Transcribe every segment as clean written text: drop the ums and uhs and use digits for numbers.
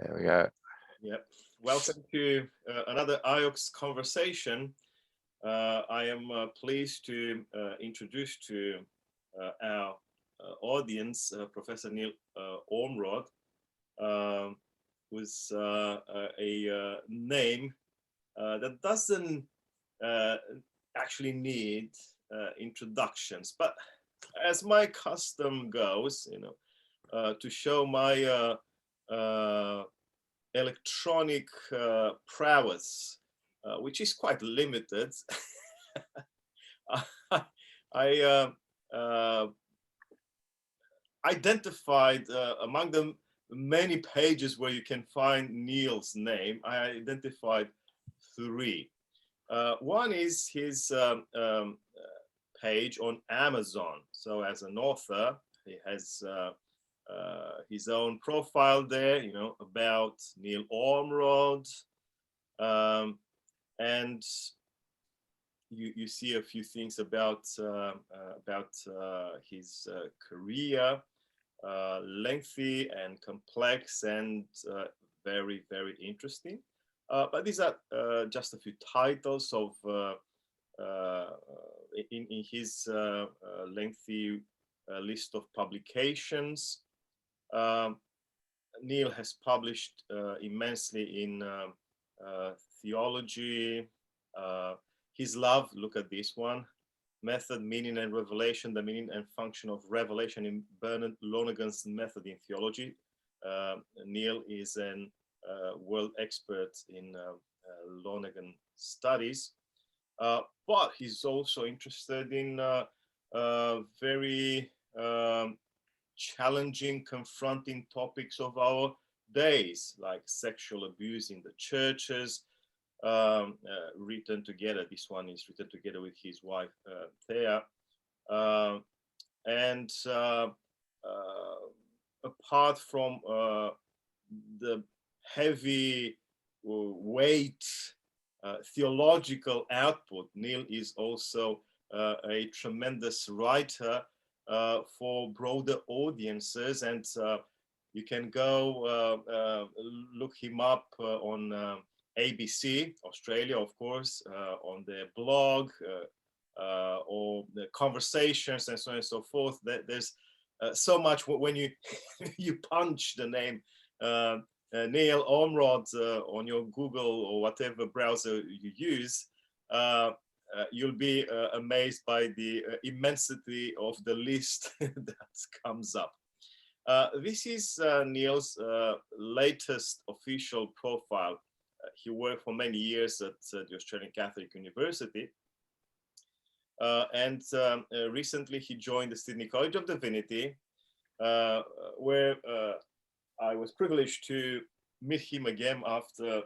There we go. Yep. Welcome to another AIOCS conversation. I am pleased to introduce to our audience Professor Neil Ormerod, who's a name that doesn't actually need introductions, but as my custom goes, to show my electronic prowess, which is quite limited. I identified among the many pages where you can find Neil's name, I identified three. One is his page on Amazon. So as an author, he has his own profile there, about Neil Ormerod, and you see a few things about his career, lengthy and complex and very, very interesting. But these are just a few titles of in his lengthy list of publications. Neil has published immensely in Theology. His love, look at this one, Method, Meaning and Revelation, the Meaning and Function of Revelation in Bernard Lonergan's Method in Theology. Neil is a world expert in Lonergan studies, but he's also interested in very challenging, confronting topics of our days, like sexual abuse in the churches, written together. This one is written together with his wife, Thea. And apart from the heavy weight theological output, Neil is also a tremendous writer for broader audiences, and you can go look him up on ABC Australia, of course, on their blog or the conversations and so on and so forth. There's so much when you you punch the name Neil Ormerod on your Google or whatever browser you use. You'll be amazed by the immensity of the list that comes up. This is Neil's latest official profile. He worked for many years at the Australian Catholic University. And recently he joined the Sydney College of Divinity, where I was privileged to meet him again after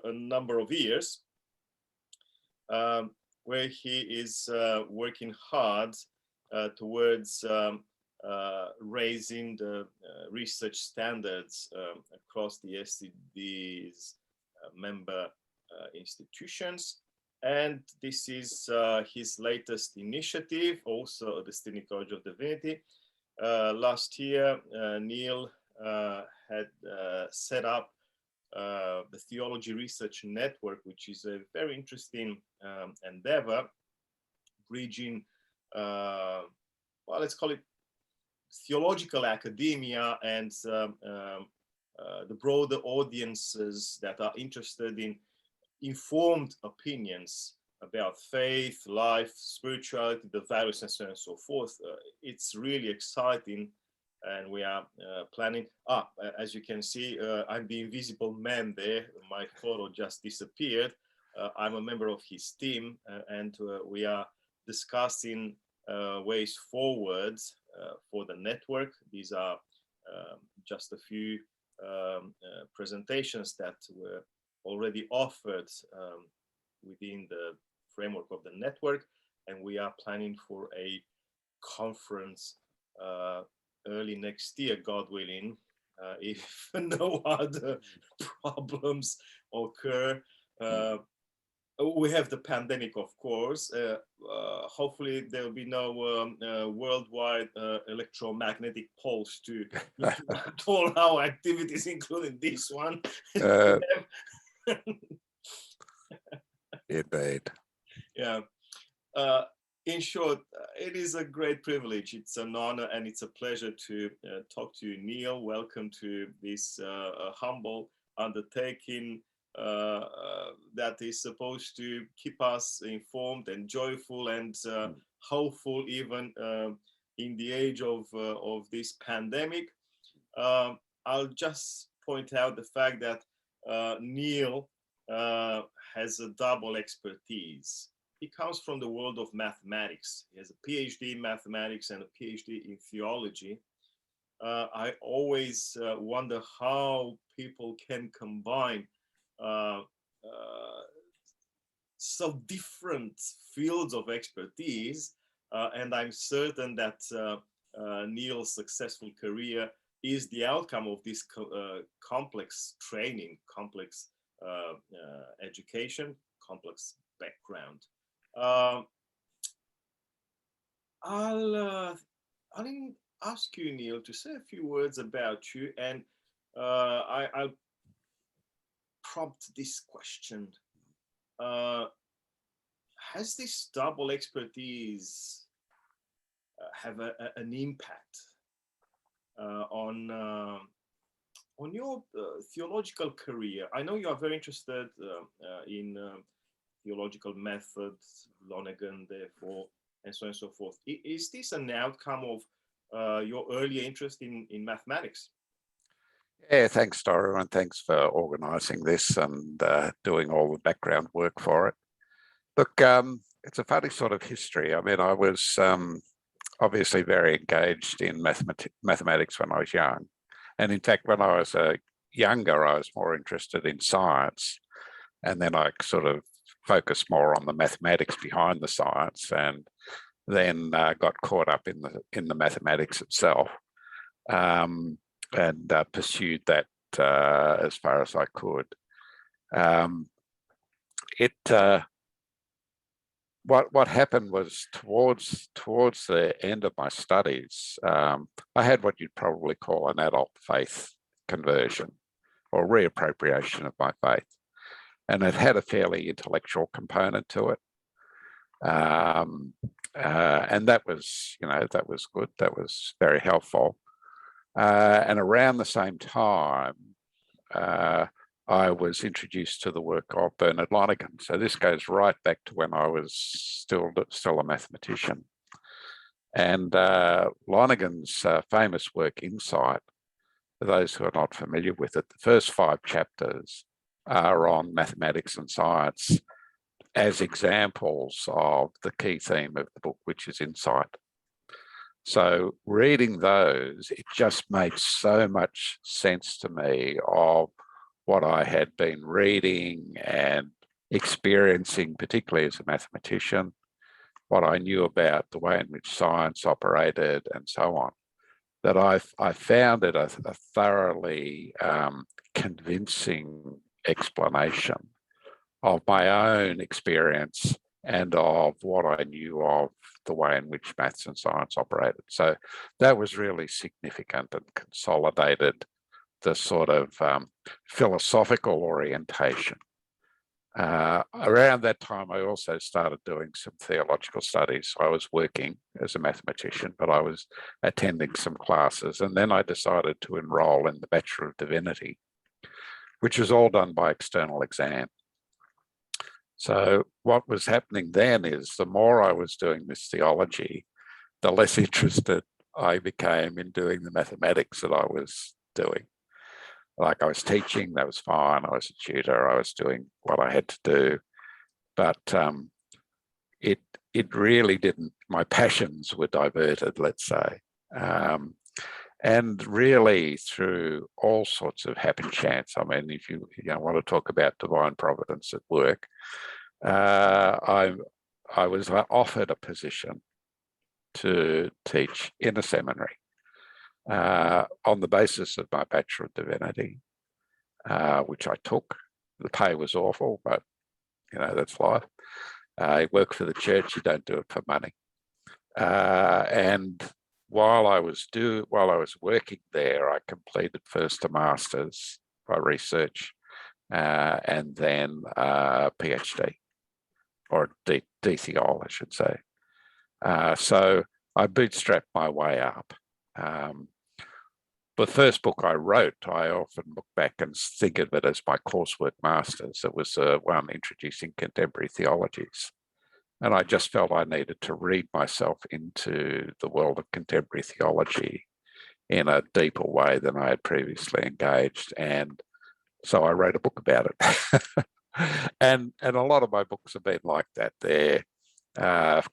a number of years. Where he is working hard towards raising the research standards across the SCD's member institutions. And this is his latest initiative, also at the Sydney College of Divinity. Last year, Neil had set up the Theology Research Network, which is a very interesting endeavor, bridging, well, let's call it theological academia and the broader audiences that are interested in informed opinions about faith, life, spirituality, the values, and so on and so forth. It's really exciting. And we are planning, as you can see, I'm the invisible man there. My photo just disappeared. I'm a member of his team, and we are discussing ways forward for the network. These are just a few presentations that were already offered within the framework of the network, and we are planning for a conference early next year, God willing, if no other problems occur. we have the pandemic, of course. Hopefully, there will be no worldwide electromagnetic pulse to interrupt all our activities, including this one. Indeed. Yeah. In short, it is a great privilege. It's an honor and it's a pleasure to talk to you, Neil. Welcome to this humble undertaking that is supposed to keep us informed and joyful and hopeful, even in the age of this pandemic. I'll just point out the fact that Neil has a double expertise. He comes from the world of mathematics. He has a PhD in mathematics and a PhD in theology. I always wonder how people can combine so different fields of expertise, and I'm certain that Neil's successful career is the outcome of this complex training, complex education, complex background. I'll ask you, Neil, to say a few words about you, and I'll prompt this question. Has this double expertise have an impact on your theological career? I know you are very interested in theological methods, Lonergan, therefore, and so on and so forth. Is this an outcome of your earlier interest in mathematics? Yeah, thanks, Doru, and thanks for organising this and doing all the background work for it. Look, it's a funny sort of history. I mean, I was obviously very engaged in mathematics when I was young. And in fact, when I was younger, I was more interested in science. And then I sort of focused more on the mathematics behind the science, and then got caught up in the mathematics itself, and pursued that as far as I could. What happened was towards the end of my studies, I had what you'd probably call an adult faith conversion or reappropriation of my faith. And it had a fairly intellectual component to it. And that was, that was good. That was very helpful. And around the same time, I was introduced to the work of Bernard Lonergan. So this goes right back to when I was still a mathematician. And Lonergan's famous work, Insight, for those who are not familiar with it, the first 5 chapters are on mathematics and science as examples of the key theme of the book, which is insight. So reading those, it just made so much sense to me of what I had been reading and experiencing, particularly as a mathematician, what I knew about the way in which science operated and so on, that I found it a thoroughly convincing explanation of my own experience and of what I knew of the way in which maths and science operated. So that was really significant and consolidated the sort of philosophical orientation. Around that time, I also started doing some theological studies. I was working as a mathematician, but I was attending some classes. And then I decided to enroll in the Bachelor of Divinity, which was all done by external exam. So what was happening then is the more I was doing this theology, the less interested I became in doing the mathematics that I was doing. Like I was teaching, that was fine. I was a tutor, I was doing what I had to do. But it really didn't, my passions were diverted, let's say. And really through all sorts of happen chance. I mean, if you want to talk about divine providence at work, I was offered a position to teach in a seminary on the basis of my Bachelor of Divinity, which I took. The pay was awful, but that's life. You work for the church, you don't do it for money. And while I was working there, I completed first a master's by research, and then a PhD, or DThol, I should say. So I bootstrapped my way up. The first book I wrote, I often look back and think of it as my coursework master's. It was one introducing contemporary theologies. And I just felt I needed to read myself into the world of contemporary theology in a deeper way than I had previously engaged. And so I wrote a book about it. and a lot of my books have been like that. They're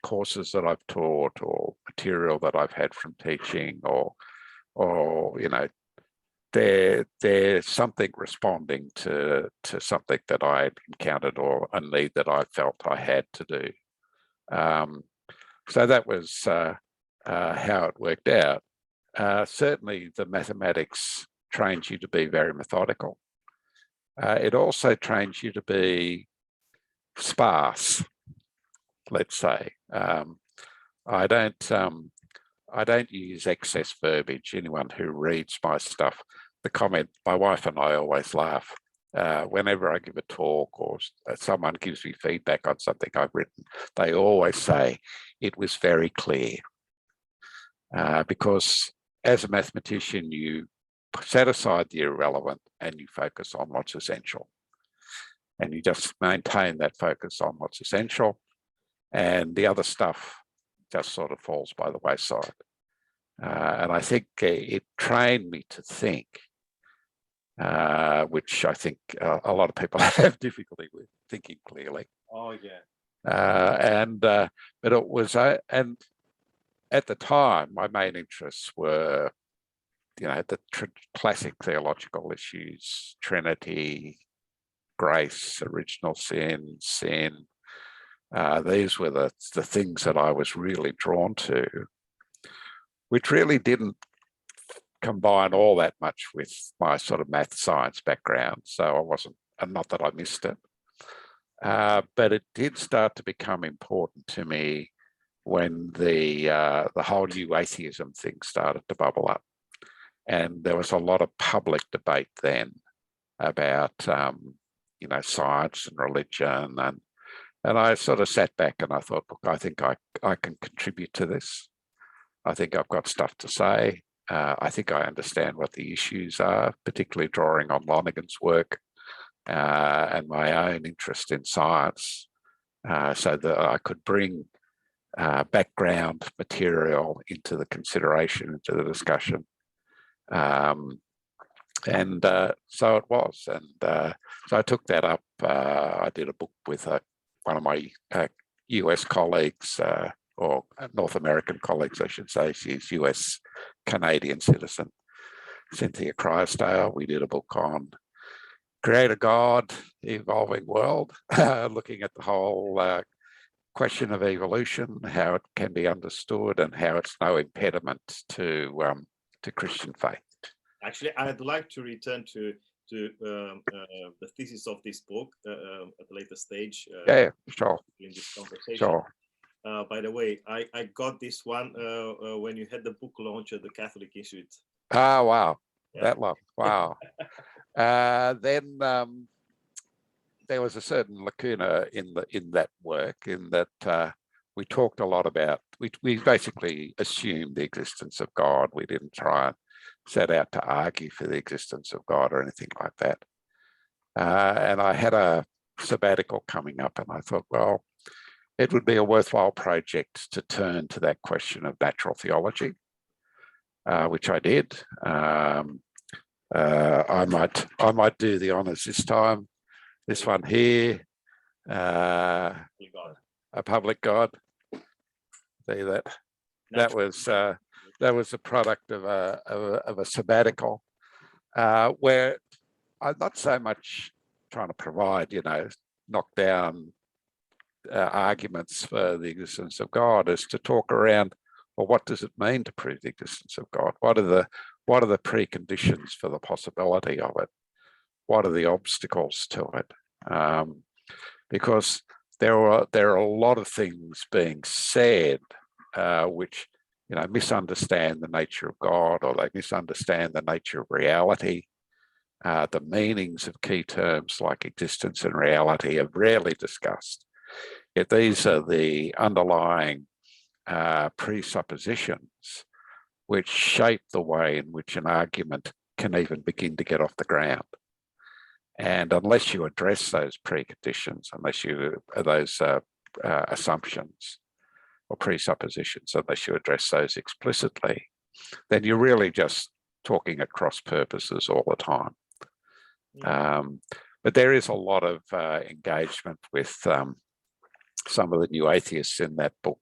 courses that I've taught, or material that I've had from teaching, or they're something responding to something that I had encountered, or a need that I felt I had to do. So that was how it worked out. Certainly the mathematics trains you to be very methodical. It also trains you to be sparse, let's say. I don't use excess verbiage. Anyone who reads my stuff, the comment, my wife and I always laugh. Whenever I give a talk or someone gives me feedback on something I've written, they always say it was very clear. Because as a mathematician, you set aside the irrelevant and you focus on what's essential. And you just maintain that focus on what's essential, and the other stuff just sort of falls by the wayside. And I think it trained me to think, which I think a lot of people have difficulty with, thinking clearly. Oh, yeah. But it was, and at the time, my main interests were, the classic theological issues: Trinity, grace, original sin, sin. These were the things that I was really drawn to, which really didn't combine all that much with my sort of math science background. So I wasn't, and not that I missed it, but it did start to become important to me when the whole new atheism thing started to bubble up. And there was a lot of public debate then about, science and religion. And I sort of sat back and I thought, look, I think I can contribute to this. I think I've got stuff to say. I think I understand what the issues are, particularly drawing on Lonergan's work and my own interest in science, so that I could bring background material into the consideration, into the discussion. So it was. And so I took that up. I did a book with one of my US colleagues, or North American colleagues, I should say. She's US Canadian citizen, Cynthia Crysdale. We did a book on Creator God, Evolving World, looking at the whole question of evolution, how it can be understood, and how it's no impediment to Christian faith. Actually, I'd like to return to the thesis of this book at a later stage. Yeah, sure. In this conversation. Sure. By the way, I got this one when you had the book launch at the Catholic Institute. Oh, wow. Yeah. That long. Wow. Then there was a certain lacuna in that work, in that we talked a lot about, we basically assumed the existence of God. We didn't try and set out to argue for the existence of God or anything like that. And I had a sabbatical coming up, and I thought, well, it would be a worthwhile project to turn to that question of natural theology, which I did. I might do the honours this time. This one here, a public God. See that? That was a product of a sabbatical, where I'm not so much trying to provide, knock down arguments for the existence of God, as to talk around, well, what does it mean to prove the existence of God? What are the preconditions for the possibility of it? What are the obstacles to it? because there are a lot of things being said which, you know, misunderstand the nature of God, or they misunderstand the nature of reality. The meanings of key terms like existence and reality are rarely discussed. Yet these are the underlying presuppositions which shape the way in which an argument can even begin to get off the ground. And unless you address those preconditions, unless you those assumptions or presuppositions, unless you address those explicitly, then you're really just talking at cross purposes all the time. But there is a lot of engagement with some of the new atheists in that book.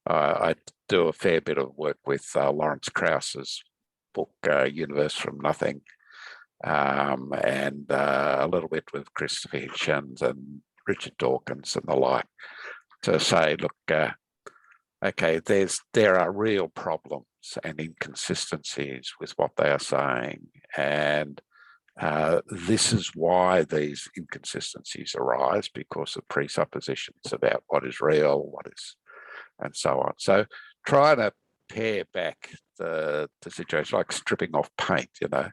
I do a fair bit of work with Lawrence Krauss's book, Universe from Nothing, and a little bit with Christopher Hitchens and Richard Dawkins and the like, to say, look, okay, there are real problems and inconsistencies with what they are saying, and this is why these inconsistencies arise, because of presuppositions about what is real, what is, and so on. So trying to pare back the situation, like stripping off paint, you know,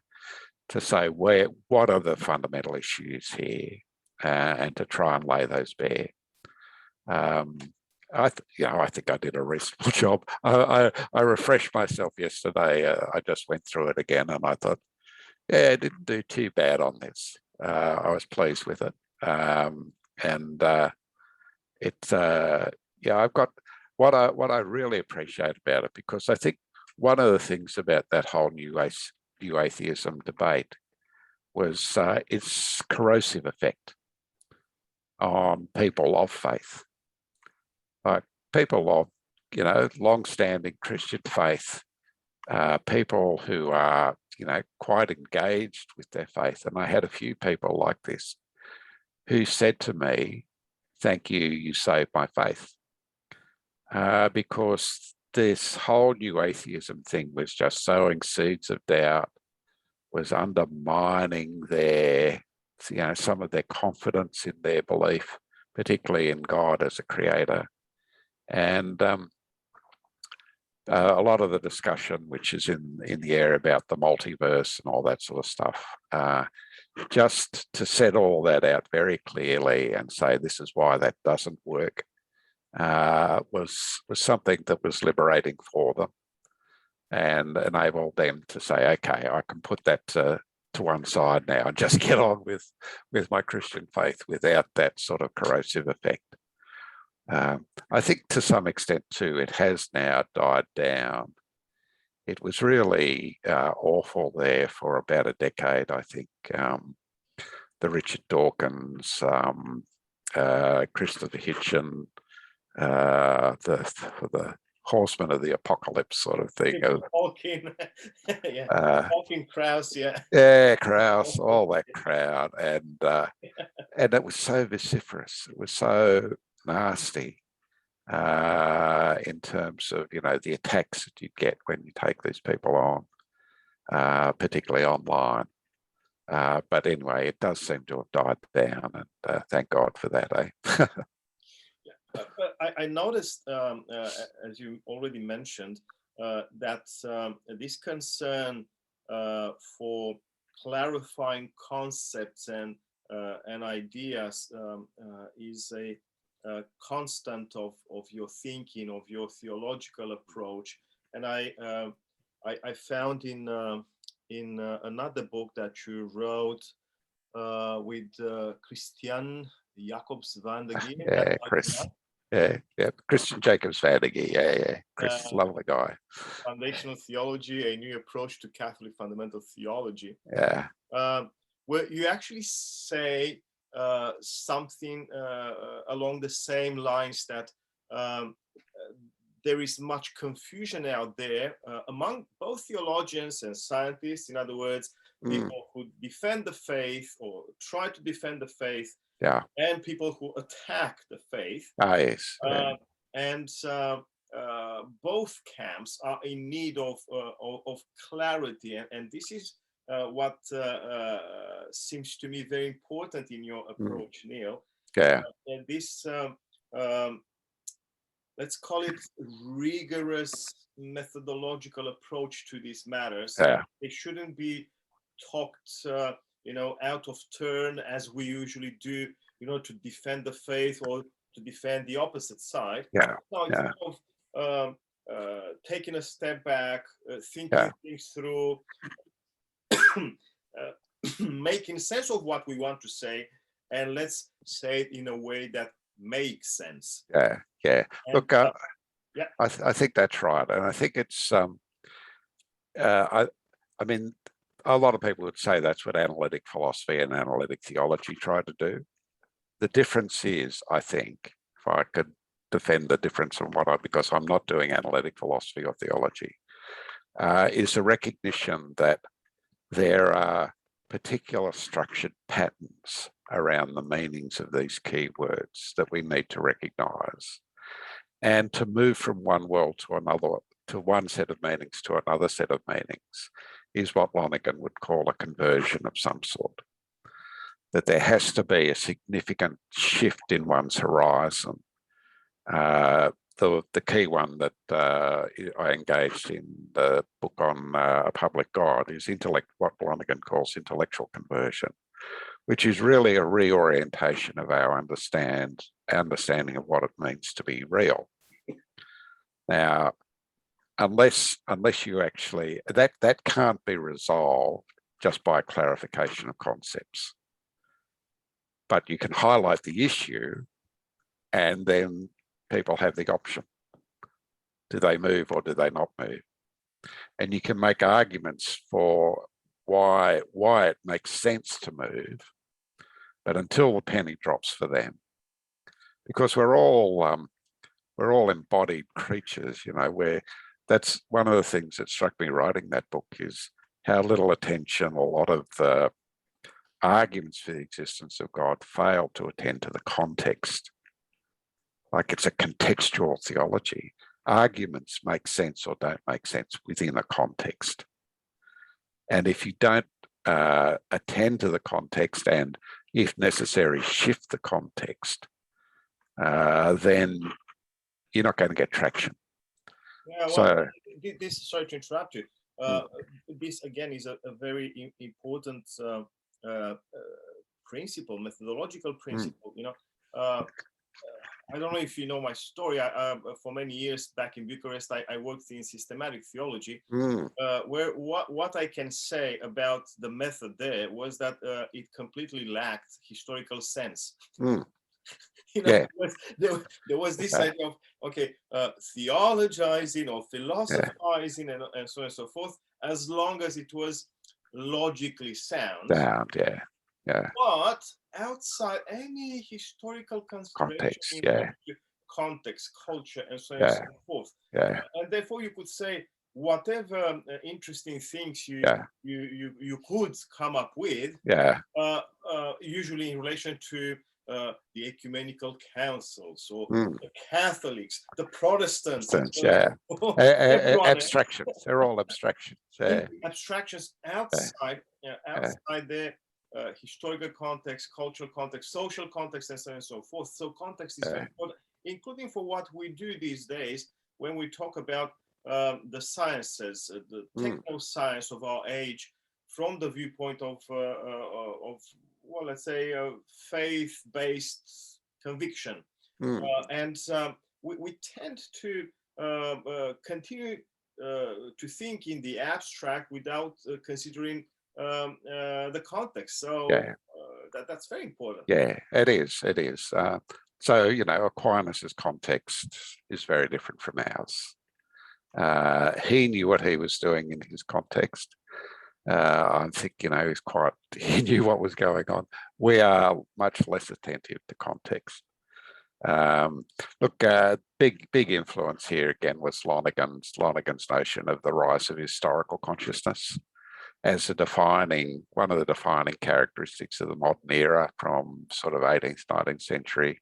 to say what are the fundamental issues here, and to try and lay those bare. I think I did a reasonable job. I refreshed myself yesterday. I just went through it again, and I thought, yeah, I didn't do too bad on this. I was pleased with it, and I've got what I really appreciate about it, because I think one of the things about that whole new atheism debate was its corrosive effect on people of faith, like people of, you know, long-standing Christian faith, people who are, you know, quite engaged with their faith. And I had a few people like this who said to me, "Thank you, you saved my faith," because this whole new atheism thing was just sowing seeds of doubt, was undermining their, you know, some of their confidence in their belief, particularly in God as a creator. And a lot of the discussion, which is in the air about the multiverse and all that sort of stuff, just to set all that out very clearly and say this is why that doesn't work, was something that was liberating for them, and enabled them to say, okay, I can put that to one side now and just get on with my Christian faith without that sort of corrosive effect. I think to some extent too, it has now died down. It was really awful there for about a decade, I think. The Richard Dawkins, Christopher Hitchens, the Horseman of the Apocalypse sort of thing. Hawking, Hawking, Krauss, Krauss, all that crowd, and it was so vociferous. It was so nasty in terms of, you know, the attacks that you get when you take these people on, particularly online. But anyway, it does seem to have died down, and thank God for that, eh? But I noticed, as you already mentioned, that this concern for clarifying concepts and ideas is a constant of your thinking, of your theological approach. And I found in another book that you wrote with Christian Jacobs van der Geer. Yeah, Chris. Yeah, Christian Jacobs van der Geer. Yeah. Chris, lovely guy. Foundational Theology, a New Approach to Catholic Fundamental Theology. Yeah. Where you actually say something along the same lines, that there is much confusion out there among both theologians and scientists. In other words, people who defend the faith or try to defend the faith, and people who attack the faith. Yes. And both camps are in need of clarity, and this is what seems to me very important in your approach, Neil. Yeah. And this, let's call it rigorous methodological approach to these matters. Yeah. They shouldn't be talked, out of turn as we usually do, to defend the faith or to defend the opposite side. Yeah. No, it's Yeah. kind of taking a step back, thinking things through, making sense of what we want to say, and let's say it in a way that makes sense. Yeah. Yeah. And, Look, yeah, I think that's right, and I think it's I mean, a lot of people would say that's what analytic philosophy and analytic theology try to do. The difference is, I think, if I could defend the difference from because I'm not doing analytic philosophy or theology, is a recognition that there are particular structured patterns around the meanings of these key words that we need to recognize. And to move from one world to another, to one set of meanings to another set of meanings, is what Lonergan would call a conversion of some sort. That there has to be a significant shift in one's horizon. The key one that I engaged in the book on A Public God is what Lonergan calls intellectual conversion, which is really a reorientation of our understanding of what it means to be real. Now, unless you actually, that can't be resolved just by clarification of concepts. But you can highlight the issue, and then people have the option. Do they move or do they not move? And you can make arguments for why it makes sense to move, but until the penny drops for them, because we're all embodied creatures, where that's one of the things that struck me writing that book is how little attention a lot of the arguments for the existence of God fail to attend to the context. Like it's a contextual theology. Arguments make sense or don't make sense within a context. And if you don't attend to the context and, if necessary, shift the context, then you're not going to get traction. Yeah, well, sorry to interrupt you. This again is a very important principle, methodological principle. I don't know if you know my story. For many years back in Bucharest, I worked in systematic theology, where what I can say about the method there was that it completely lacked historical sense. There was this idea of theologizing or philosophizing and so on and so forth, as long as it was logically sound. But outside any historical consideration, context, culture, and so on and so forth. And therefore, you could say whatever interesting things you could come up with, usually in relation to the ecumenical councils or the Catholics, the Protestants, abstractions. They're all abstractions. Abstractions outside their historical context, cultural context, social context, and so on and so forth. So context is very important, including for what we do these days when we talk about the sciences, the techno science of our age, from the viewpoint of let's say, faith-based conviction. And we tend to continue to think in the abstract without considering the context. So that's very important. Yeah, it is. It is. So, Aquinas' context is very different from ours. He knew what he was doing in his context. I think, he knew what was going on. We are much less attentive to context. Big influence here again was Lonergan's notion of the rise of historical consciousness as one of the defining characteristics of the modern era, from sort of 18th, 19th century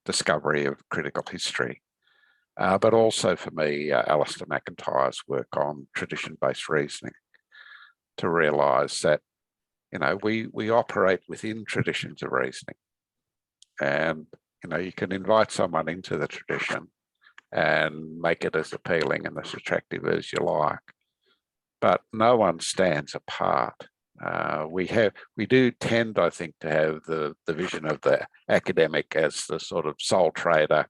discovery of critical history. But also for me, Alistair McIntyre's work on tradition-based reasoning, to realise that, we operate within traditions of reasoning. and you can invite someone into the tradition and make it as appealing and as attractive as you like, but no one stands apart. We do tend, I think, to have the vision of the academic as the sort of sole trader,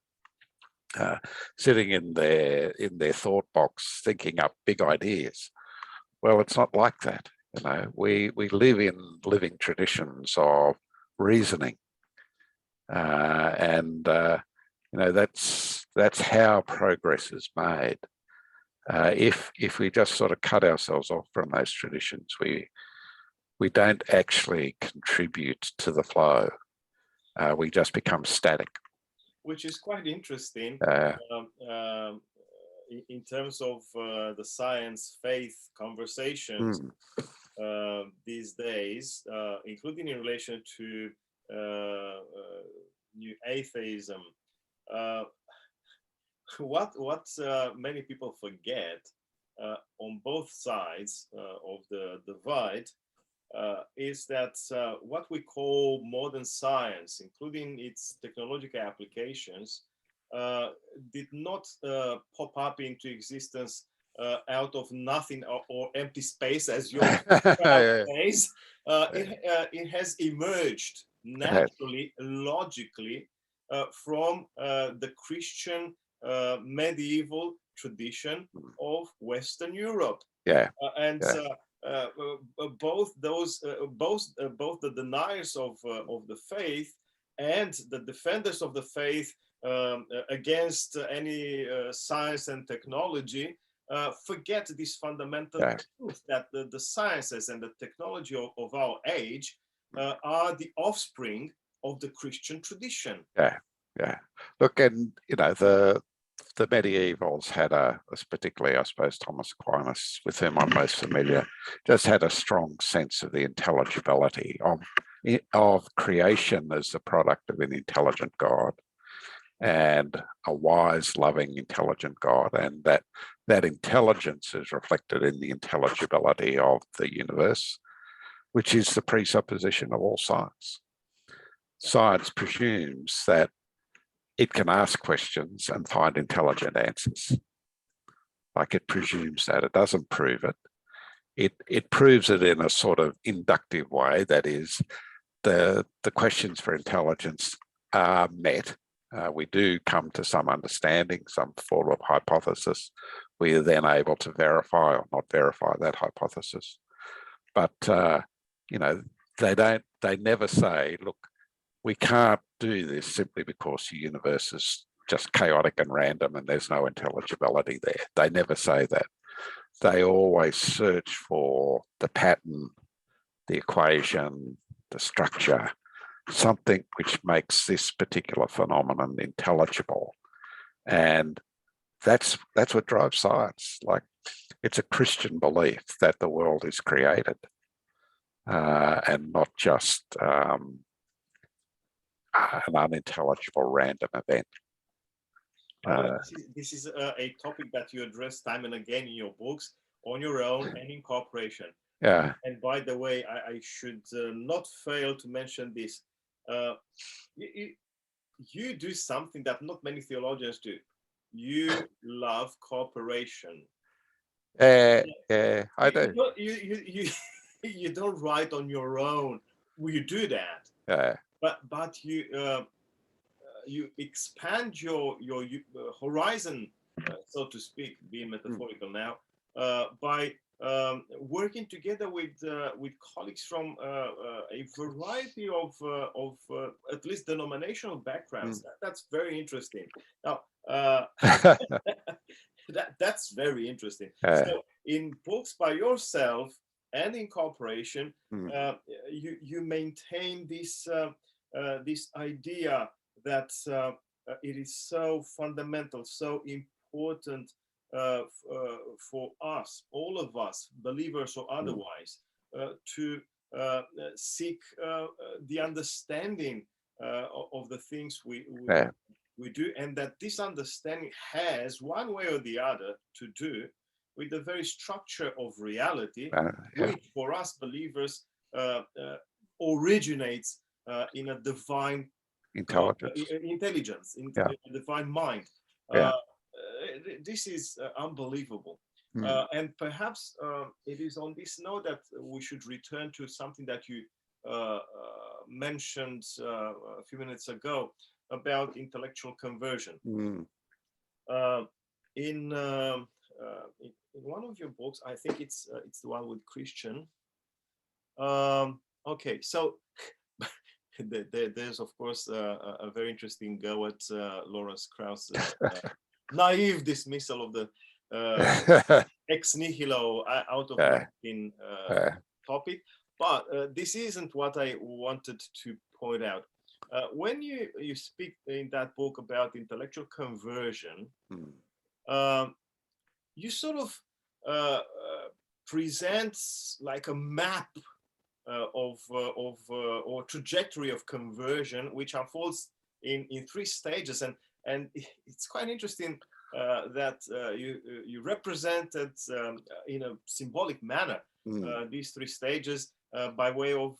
sitting in their thought box, thinking up big ideas. Well, it's not like that. We live in living traditions of reasoning, and that's how progress is made. If we just sort of cut ourselves off from those traditions, we don't actually contribute to the flow. We just become static. Which is quite interesting in terms of the science-faith conversations these days, including in relation to new atheism. What many people forget on both sides of the divide is that what we call modern science, including its technological applications, did not pop up into existence out of nothing or empty space, as your says. It has emerged naturally, logically, from the Christian medieval tradition of Western Europe. Both the deniers of the faith and the defenders of the faith against any science and technology forget this fundamental truth, that the sciences and the technology of our age are the offspring of the Christian tradition. Look, and the medievals had particularly, I suppose, Thomas Aquinas, with whom I'm most familiar, just had a strong sense of the intelligibility of creation as the product of an intelligent God, and a wise, loving, intelligent God, and that intelligence is reflected in the intelligibility of the universe, which is the presupposition of all science. Science presumes that it can ask questions and find intelligent answers. Like, it presumes that. It doesn't prove it. It proves it in a sort of inductive way. That is, the questions for intelligence are met. We do come to some understanding, some form of hypothesis. We are then able to verify or not verify that hypothesis. But they never say, look, we can't do this simply because the universe is just chaotic and random and there's no intelligibility there. They never say that. They always search for the pattern, the equation, the structure, something which makes this particular phenomenon intelligible. And that's what drives science. Like, it's a Christian belief that the world is created and not just an unintelligible random event. This is a topic that you address time and again in your books, on your own and in cooperation. And by the way, I should not fail to mention this. You do something that not many theologians do. You love cooperation. I do. You don't write on your own. You do that. But you expand your horizon, so to speak, being metaphorical now, by working together with colleagues from a variety of at least denominational backgrounds. That's very interesting. Now, that's very interesting. So, in books by yourself and in cooperation, you maintain this this idea that it is so fundamental, so important for us, all of us, believers or otherwise, to seek the understanding of the things we do, and that this understanding has, one way or the other, to do with the very structure of reality, which for us believers originates in a divine Intelligence. Intelligence, Yeah. divine mind. Yeah. This is unbelievable. Mm. And perhaps it is on this note that we should return to something that you mentioned a few minutes ago about intellectual conversion. Mm. In one of your books, I think it's the one with Christian. Okay, so there's of course a very interesting go at Lawrence Krauss's naive dismissal of the ex nihilo out of nothing topic, but this isn't what I wanted to point out. When you speak in that book about intellectual conversion, you sort of present like a map or trajectory of conversion, which unfolds in 3 stages, and it's quite interesting that you represented in a symbolic manner these 3 stages by way of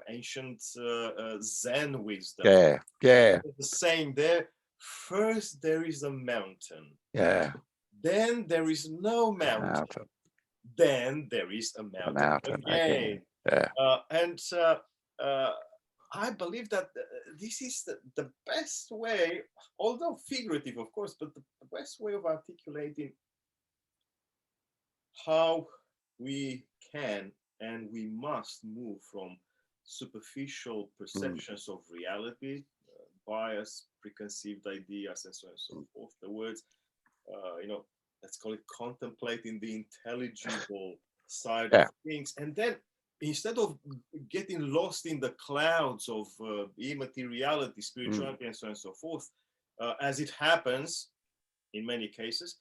ancient Zen wisdom. Yeah. The saying there: first there is a mountain. Yeah. Then there is no mountain. Then there is a mountain again. Yeah. And I believe that this is the best way, although figurative, of course, but the best way of articulating how we can and we must move from superficial perceptions of reality, bias, preconceived ideas, and so on and so forth. The words, let's call it contemplating the intelligible side of things. And then instead of getting lost in the clouds of immateriality, spirituality, and so on and so forth, as it happens in many cases,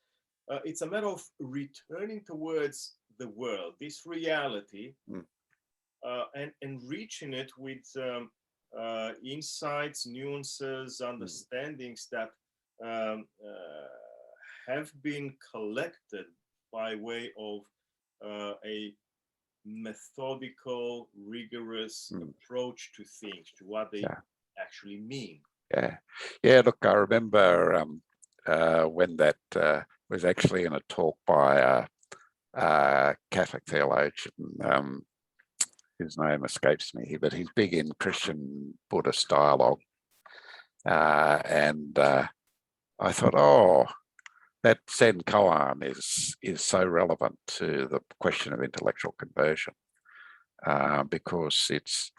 it's a matter of returning towards the world, this reality, and enriching it with insights, nuances, understandings that have been collected by way of a methodical, rigorous approach to things, to what they actually mean. Yeah. Look, I remember when that was actually in a talk by a Catholic theologian. His name escapes me, but he's big in Christian Buddhist dialogue, and I thought, that Zen koan is so relevant to the question of intellectual conversion, because it's,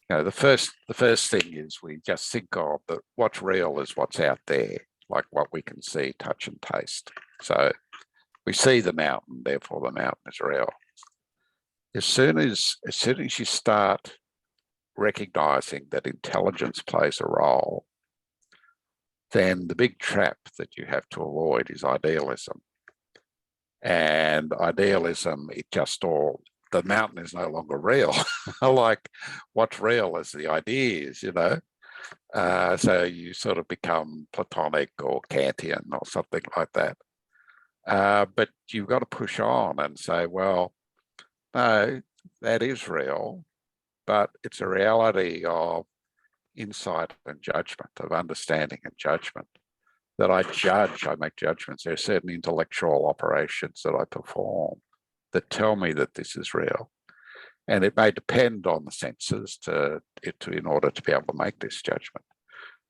the first thing is we just think of that what's real is what's out there, like what we can see, touch, and taste. So we see the mountain, therefore the mountain is real. As soon as you start recognizing that intelligence plays a role, then the big trap that you have to avoid is idealism. And idealism, the mountain is no longer real. Like, what's real is the ideas, So you sort of become Platonic or Kantian or something like that. But you've got to push on and say, well, no, that is real, but it's a reality of insight and judgment, of understanding and judgment, that I make judgments. There are certain intellectual operations that I perform that tell me that this is real. And it may depend on the senses in order to be able to make this judgment.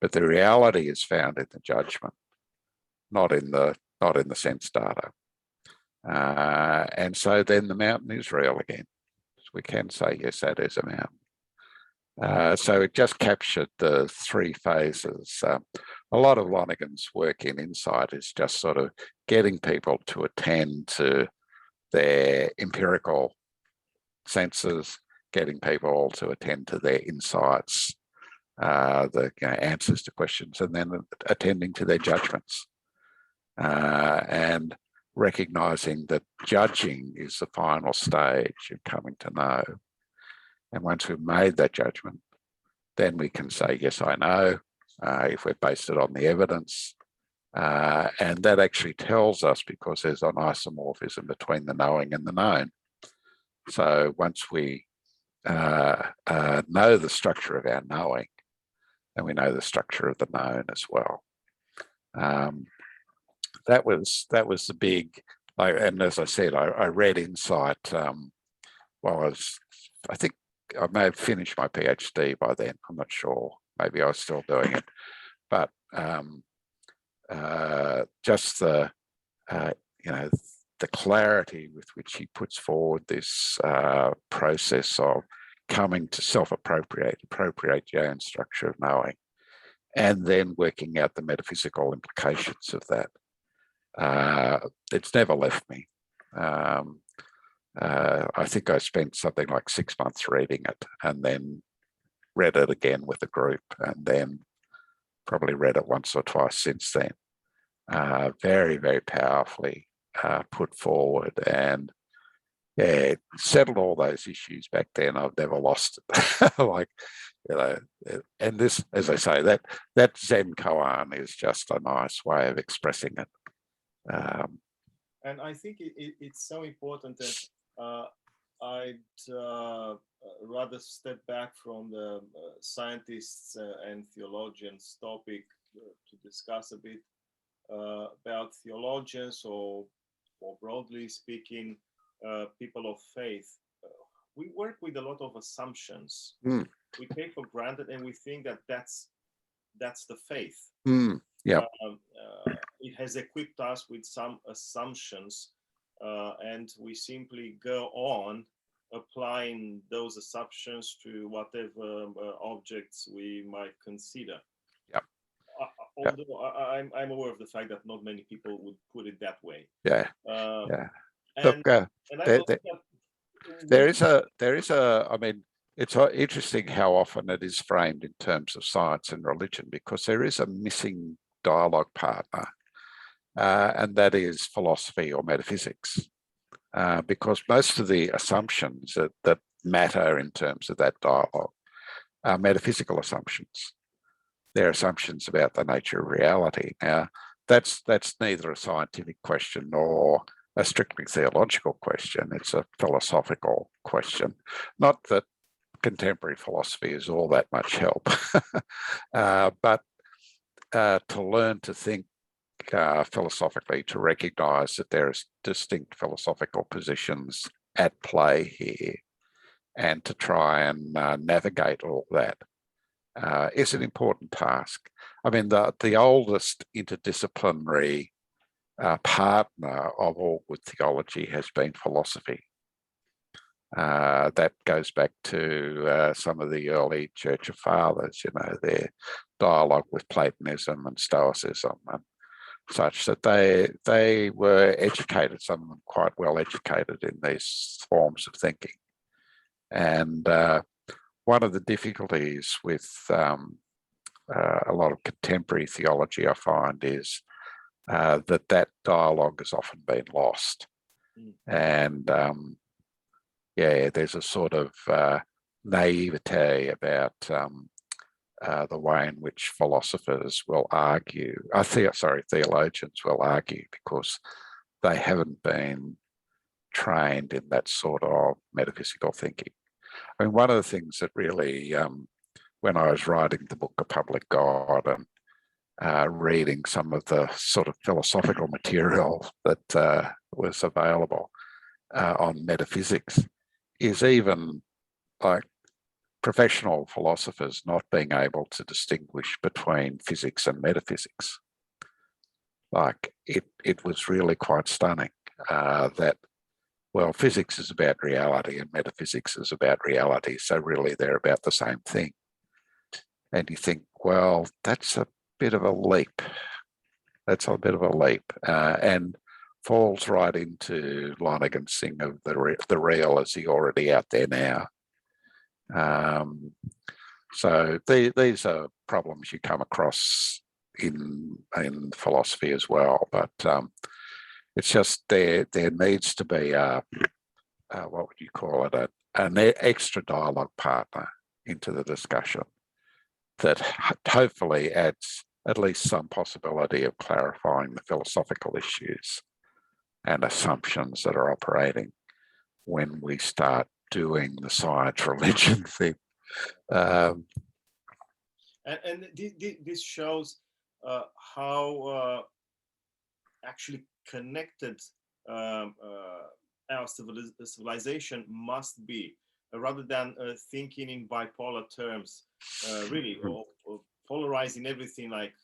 But the reality is found in the judgment, not in the sense data. And so then the mountain is real again. We can say, yes, that is a mountain. So it just captured the 3 phases. A lot of Lonergan's work in insight is just sort of getting people to attend to their empirical senses, getting people to attend to their insights, the answers to questions, and then attending to their judgments. And recognizing that judging is the final stage of coming to know. And once we've made that judgment, then we can say, yes, I know, if we've based it on the evidence. And that actually tells us, because there's an isomorphism between the knowing and the known. So once we know the structure of our knowing, and we know the structure of the known as well. That was the big, and as I said, I read Insight while I think I may have finished my PhD by then. I'm not sure. Maybe I was still doing it, but just the the clarity with which he puts forward this process of coming to appropriate your own structure of knowing, and then working out the metaphysical implications of that. It's never left me. I think I spent something like 6 months reading it, and then read it again with a group, and then probably read it once or twice since then. Very, very powerfully put forward, and yeah, settled all those issues back then. I've never lost it. And this, as I say, that Zen koan is just a nice way of expressing it. And I think it's so important that I'd rather step back from the scientists and theologians topic to discuss a bit about theologians, or broadly speaking, people of faith. We work with a lot of assumptions. We take for granted, and we think that that's the faith. Yeah. It has equipped us with some assumptions, and we simply go on applying those assumptions to whatever objects we might consider. Yeah. Although I'm aware of the fact that not many people would put it that way. Yeah. And, Look, and I there is a. I mean, it's interesting how often it is framed in terms of science and religion, because there is a missing dialogue partner, and that is philosophy or metaphysics, because most of the assumptions that matter in terms of that dialogue are metaphysical assumptions. They're assumptions about the nature of reality. Now, that's neither a scientific question nor a strictly theological question. It's a philosophical question. Not that contemporary philosophy is all that much help, but to learn to think philosophically, to recognise that there are distinct philosophical positions at play here, and to try and navigate all that is an important task. I mean, the oldest interdisciplinary partner of all good theology has been philosophy. That goes back to some of the early Church of Fathers, their dialogue with Platonism and Stoicism and such, that they were educated, some of them quite well educated in these forms of thinking. And one of the difficulties with a lot of contemporary theology, I find, is that dialogue has often been lost. And there's a sort of naivete about the way in which philosophers will argue, theologians will argue, because they haven't been trained in that sort of metaphysical thinking. I mean, one of the things that really, when I was writing the book, A Public God, and reading some of the sort of philosophical material that was available on metaphysics, is even like professional philosophers not being able to distinguish between physics and metaphysics. Like, it was really quite stunning that, well, physics is about reality and metaphysics is about reality, so really they're about the same thing. And you think, well, that's a bit of a leap. That's a bit of a leap, and falls right into Lonergan's thing of the real is the already out there now. So these are problems you come across in philosophy as well, but it's just there needs to be what would you call it, an extra dialogue partner into the discussion that hopefully adds at least some possibility of clarifying the philosophical issues and assumptions that are operating when we start doing the science religion thing. And this shows how actually connected our civilization must be, rather than thinking in bipolar terms, really, or polarizing everything like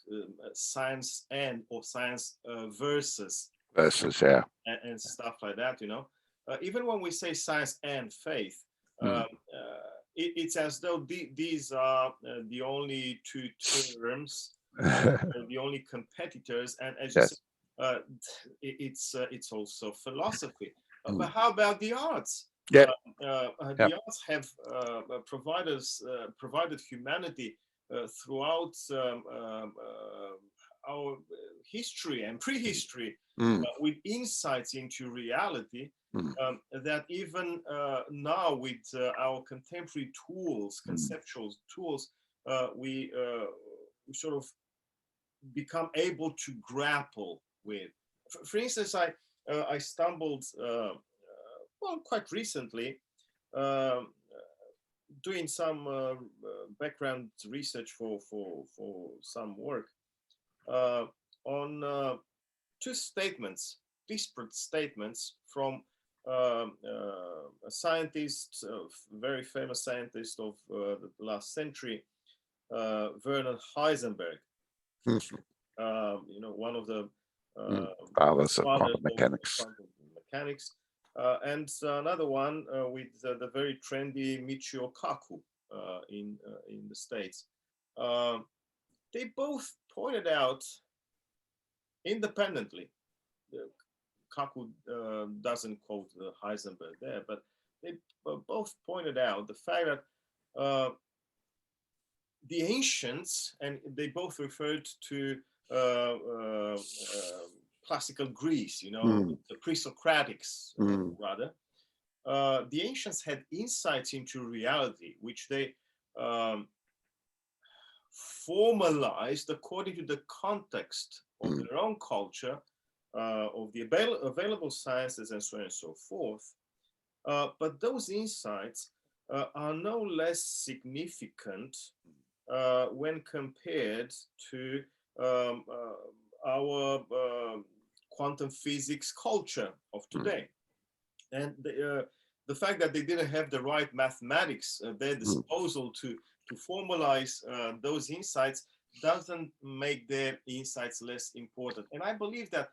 science and or science versus yeah, and stuff like that. Even when we say science and faith, it's as though these are the only two terms, the only competitors, and as you yes. said, it's also philosophy. But how about the arts? Yeah. The arts have provided humanity throughout our history and prehistory with insights into reality that even now with our contemporary tools, conceptual tools, we sort of become able to grapple with. For instance, I stumbled well quite recently doing some background research for some work on two statements, disparate statements from a scientist, a very famous scientist of the last century, Werner Heisenberg. One of the fathers of quantum mechanics. And another one with the very trendy Michio Kaku in the States. They both pointed out independently. Kaku doesn't quote Heisenberg there, but they both pointed out the fact that the ancients, and they both referred to classical Greece, the pre-Socratics, rather. The ancients had insights into reality, which they formalized according to the context of their own culture, of the available sciences, and so on and so forth. But those insights are no less significant when compared to our quantum physics culture of today. And the fact that they didn't have the right mathematics at their disposal to formalize those insights doesn't make their insights less important. And I believe that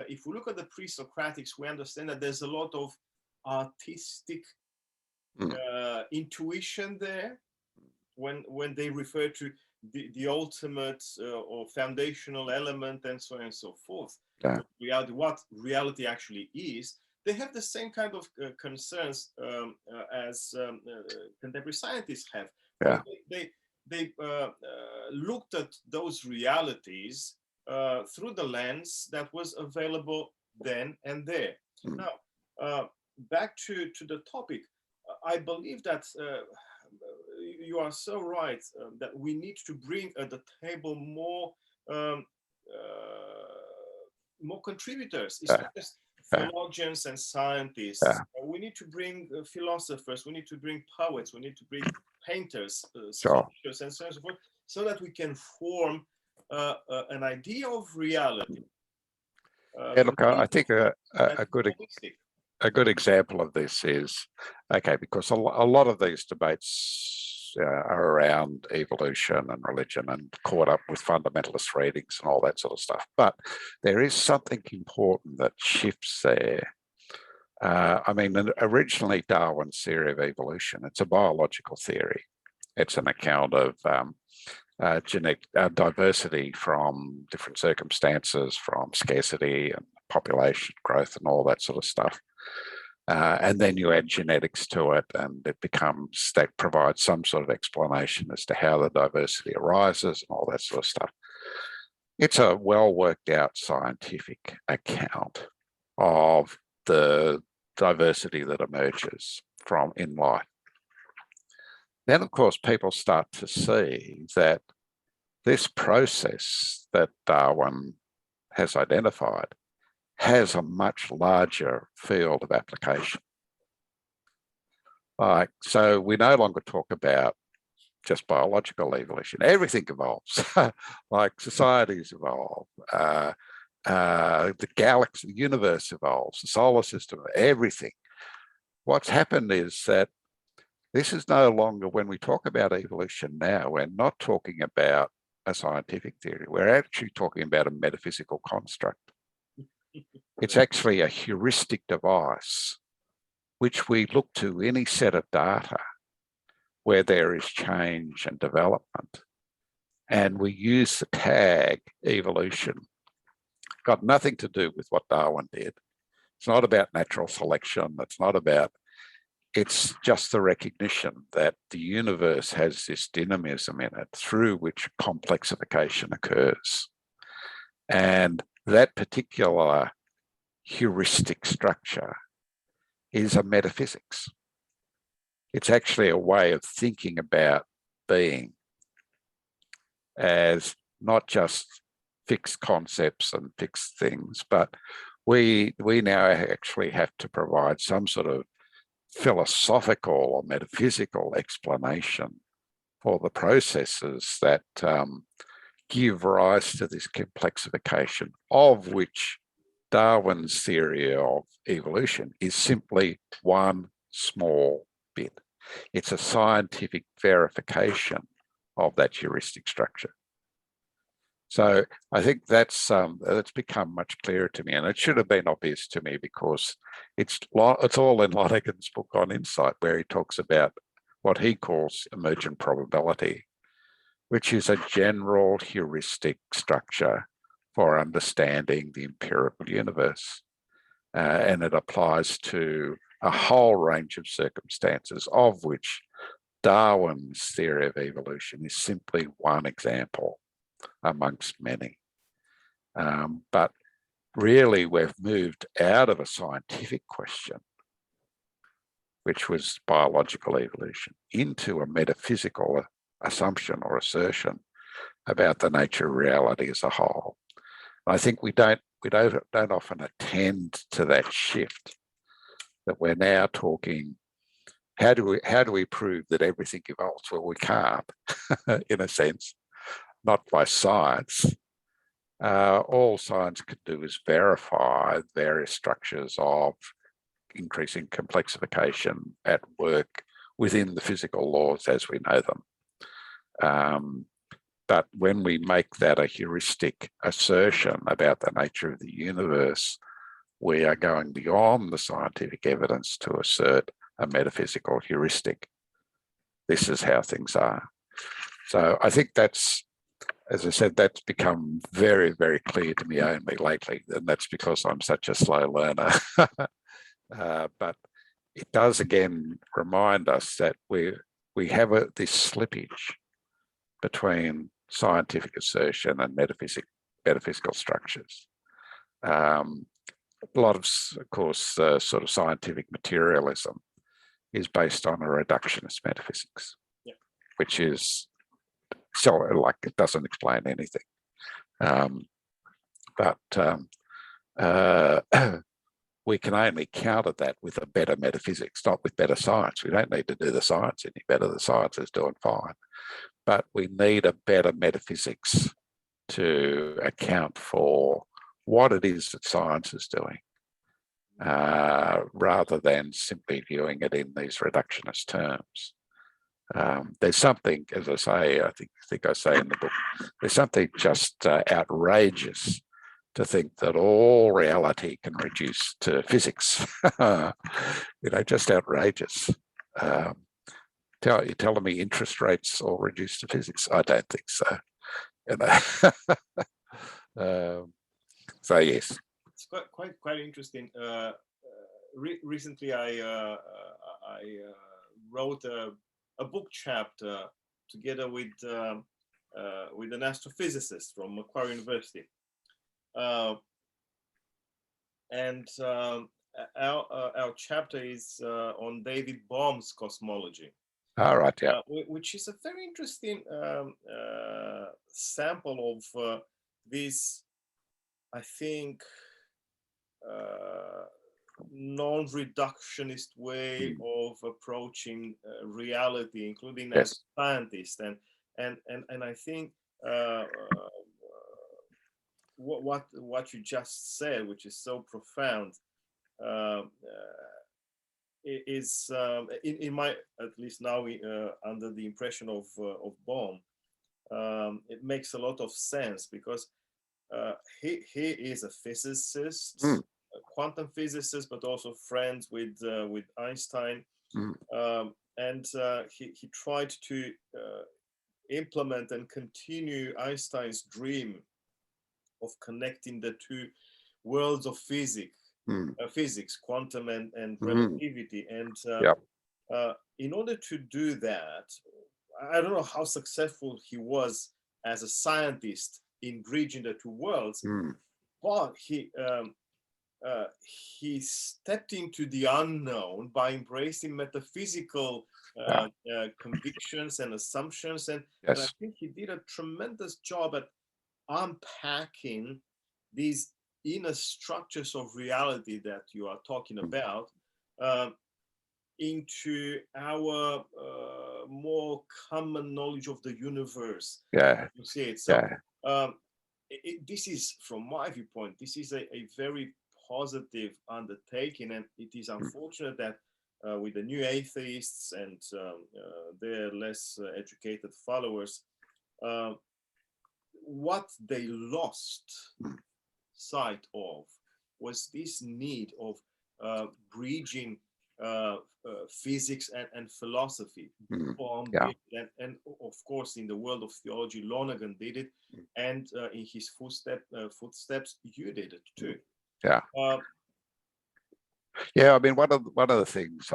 if we look at the pre-Socratics, we understand that there's a lot of artistic intuition there when they refer to the ultimate or foundational element and so on and so forth. Reality, what reality actually is. They have the same kind of concerns as contemporary scientists have. They looked at those realities through the lens that was available then and there. Now, back to the topic, I believe that you are so right that we need to bring at the table more contributors. It's not just theologians and scientists. We need to bring philosophers. We need to bring poets. We need to bring painters, sculptors, and so on and so forth, so that we can form an idea of reality. Look, I think a good example of this is, because a lot of these debates are around evolution and religion and caught up with fundamentalist readings and all that sort of stuff. But there is something important that shifts there. Originally Darwin's theory of evolution, it's a biological theory. It's an account of genetic diversity from different circumstances, from scarcity and population growth and all that sort of stuff. And then you add genetics to it, and it becomes, that provides some sort of explanation as to how the diversity arises and all that sort of stuff. It's a well worked out scientific account of the diversity that emerges from in life. Then, of course, people start to see that this process that Darwin has identified has a much larger field of application. So we no longer talk about just biological evolution. Everything evolves, like societies evolve, the galaxy, the universe evolves, the solar system, everything. What's happened is that this is no longer, when we talk about evolution now, we're not talking about a scientific theory. We're actually talking about a metaphysical construct. It's actually a heuristic device which we look to any set of data where there is change and development, and we use the tag evolution. Got nothing to do with what Darwin did. It's not about natural selection. It's just the recognition that the universe has this dynamism in it through which complexification occurs. And that particular heuristic structure is a metaphysics. It's actually a way of thinking about being as not just fixed concepts and fixed things, but we now actually have to provide some sort of philosophical or metaphysical explanation for the processes that give rise to this complexification, of which Darwin's theory of evolution is simply one small bit. It's a scientific verification of that heuristic structure. So I think that's become much clearer to me, and it should have been obvious to me because it's all in Lonergan's book on Insight, where he talks about what he calls emergent probability, which is a general heuristic structure for understanding the empirical universe. And it applies to a whole range of circumstances, of which Darwin's theory of evolution is simply one example amongst many. But really, we've moved out of a scientific question, which was biological evolution, into a metaphysical assumption or assertion about the nature of reality as a whole. I think we don't often attend to that shift, that we're now talking, how do we prove that everything evolves? Well, we can't, in a sense, not by science. All science can do is verify various structures of increasing complexification at work within the physical laws as we know them. But when we make that a heuristic assertion about the nature of the universe, we are going beyond the scientific evidence to assert a metaphysical heuristic. This is how things are. So I think that's, as I said, that's become very, very clear to me only lately, and that's because I'm such a slow learner. But it does again remind us that we have this slippage between scientific assertion and metaphysical structures. A lot of course, sort of scientific materialism is based on a reductionist metaphysics, which is so like it doesn't explain anything. We can only counter that with a better metaphysics, not with better science. We don't need to do the science any better. The science is doing fine. But we need a better metaphysics to account for what it is that science is doing, rather than simply viewing it in these reductionist terms. There's something, as I say, I think I say in the book, there's something just outrageous to think that all reality can reduce to physics. Just outrageous. You're telling me interest rates all reduce to physics? I don't think so. So yes, it's quite interesting. Recently, I wrote a book chapter together with an astrophysicist from Macquarie University, and our chapter is on David Bohm's cosmology. All right, yeah. Which is a very interesting sample of this, I think, non-reductionist way of approaching reality, including as Yes. a scientist, and I think what you just said, which is so profound, uh, is in my, at least now, under the impression of Bohm, it makes a lot of sense, because he is a physicist, a quantum physicist, but also friends with Einstein, and he tried to implement and continue Einstein's dream of connecting the two worlds of physics, quantum and relativity. And Yep. in order to do that, I don't know how successful he was as a scientist in bridging the two worlds, but he stepped into the unknown by embracing metaphysical convictions and assumptions, and I think he did a tremendous job at unpacking these inner structures of reality that you are talking about into our more common knowledge of the universe. Yeah. You see it. So this is, from my viewpoint, this is a very positive undertaking, and it is unfortunate that with the new atheists and their less educated followers, what they lost sight of was this need of bridging physics and philosophy. And of course, in the world of theology, Lonergan did it, and in his footsteps, you did it too. Yeah. I mean, one of the things,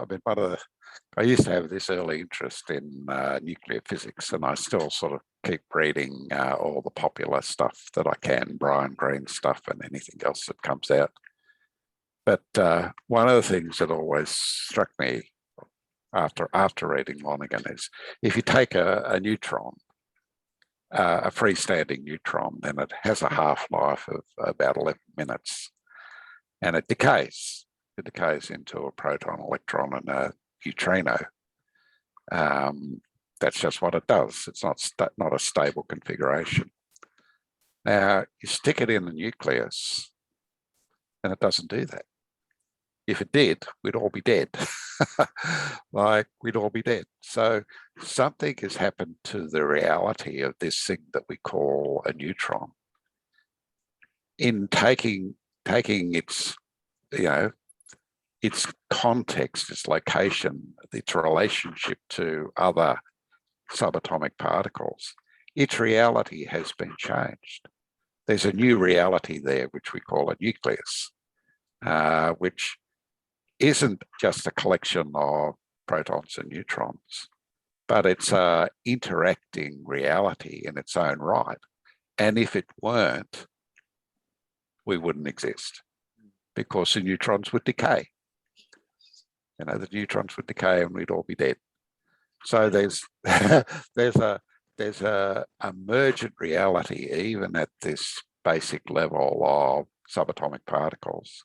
I used to have this early interest in nuclear physics, and I still sort of keep reading all the popular stuff that I can, Brian Greene stuff and anything else that comes out. But one of the things that always struck me after reading Lonergan is, if you take a neutron, a freestanding neutron, then it has a half-life of about 11 minutes, and it decays. It decays into a proton, electron, and a neutrino. That's just what it does. It's not a stable configuration. Now, you stick it in the nucleus, and it doesn't do that. If it did, we'd all be dead. We'd all be dead. So something has happened to the reality of this thing that we call a neutron. In taking its, its context, its location, its relationship to other subatomic particles, its reality has been changed. There's a new reality there, which we call a nucleus, which isn't just a collection of protons and neutrons, but it's an interacting reality in its own right. And if it weren't, we wouldn't exist, because the neutrons would decay. The neutrons would decay and we'd all be dead. So there's a emergent reality, even at this basic level of subatomic particles,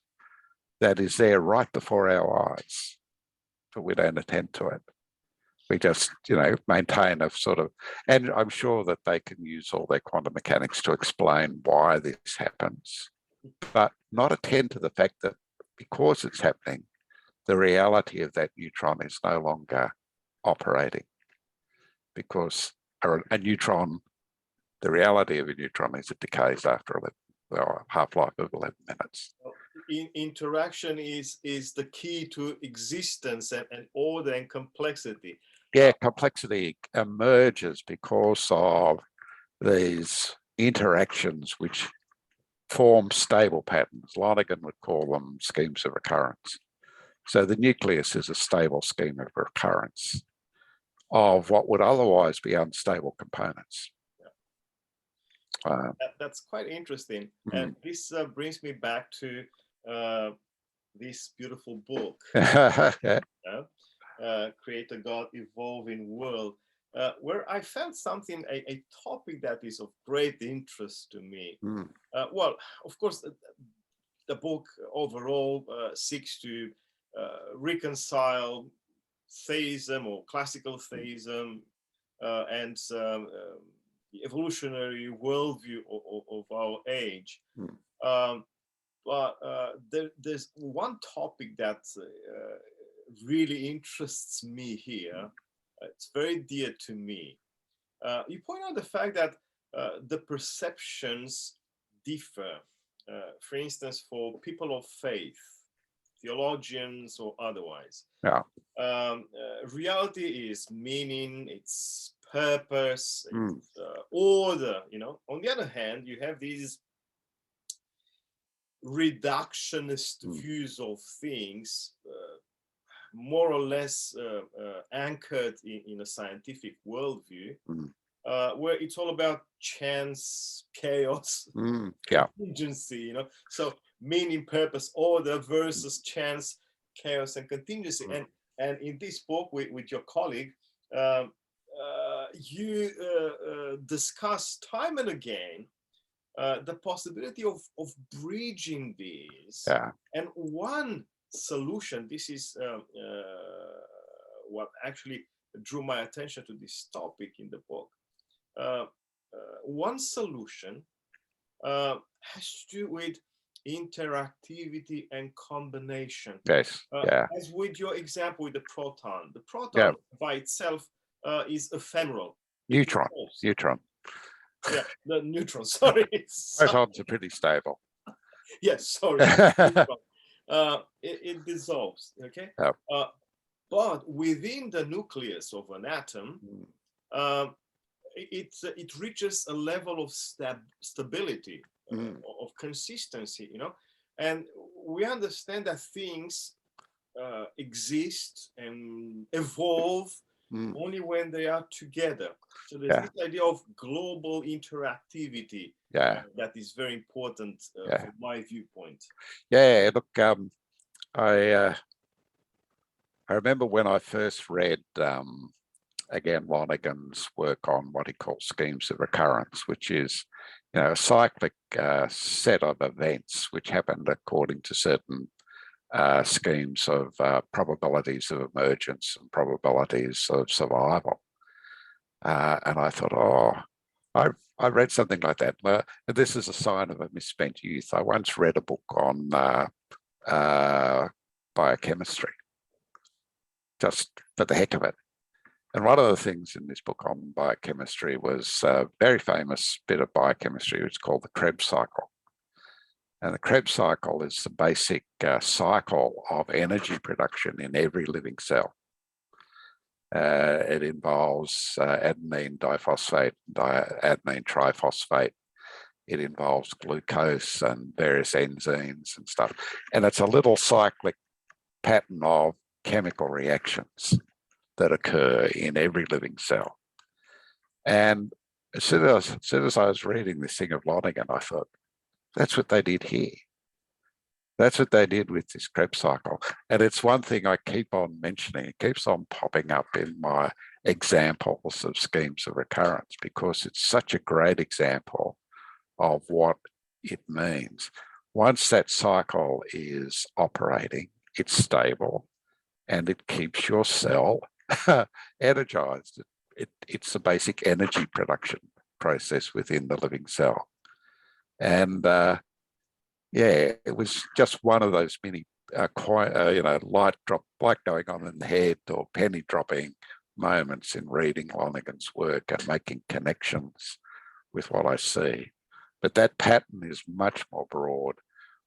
that is there right before our eyes, but we don't attend to it. We just, maintain a sort of, and I'm sure that they can use all their quantum mechanics to explain why this happens, but not attend to the fact that because it's happening, the reality of that neutron is no longer operating, because a neutron, the reality of a neutron is it decays after half-life of 11 minutes. Interaction is the key to existence and order and complexity. Yeah, complexity emerges because of these interactions which form stable patterns. Lonergan would call them schemes of recurrence. So the nucleus is a stable scheme of recurrence of what would otherwise be unstable components. That's quite interesting. And this brings me back to this beautiful book, Creator God, Evolving World, where I found something, a topic that is of great interest to me. Well, of course, the book overall seeks to reconcile theism or classical theism and the evolutionary worldview of our age. But there's one topic that really interests me here. It's very dear to me. You point out the fact that the perceptions differ. For instance, for people of faith, theologians or otherwise. Yeah. Reality is meaning, it's purpose, it's order, you know. On the other hand, you have these reductionist views of things, more or less anchored in a scientific worldview, where it's all about chance, chaos, contingency, you know. So meaning, purpose, order versus chance, chaos, and contingency. And in this book with your colleague, you discuss time and again the possibility of bridging these. And one solution, this is what actually drew my attention to this topic in the book. One solution has to do with interactivity and combination. Yes. As with your example with the proton. The proton by itself is ephemeral. Neutron. Yeah, the neutron. Sorry. Protons are pretty stable. Yes, sorry. It dissolves. Okay. But within the nucleus of an atom, it reaches a level of stability, of consistency, you know, and we understand that things exist and evolve only when they are together. So there's this idea of global interactivity that is very important from my viewpoint. Yeah, look, I remember when I first read again Lonergan's work on what he calls schemes of recurrence, which is, you know, a cyclic set of events which happened according to certain schemes of probabilities of emergence and probabilities of survival. And I thought, I read something like that. Well, this is a sign of a misspent youth. I once read a book on biochemistry, just for the heck of it. And one of the things in this book on biochemistry was a very famous bit of biochemistry, which is called the Krebs cycle. And the Krebs cycle is the basic cycle of energy production in every living cell. It involves adenine diphosphate, adenine triphosphate. It involves glucose and various enzymes and stuff. And it's a little cyclic pattern of chemical reactions that occur in every living cell. And as soon as I was reading this thing of Lonergan, I thought, that's what they did here. That's what they did with this Krebs cycle. And it's one thing I keep on mentioning. It keeps on popping up in my examples of schemes of recurrence because it's such a great example of what it means. Once that cycle is operating, it's stable and it keeps your cell energized. It's the basic energy production process within the living cell. And it was just one of those many, light going on in the head or penny dropping moments in reading Lonergan's work and making connections with what I see. But that pattern is much more broad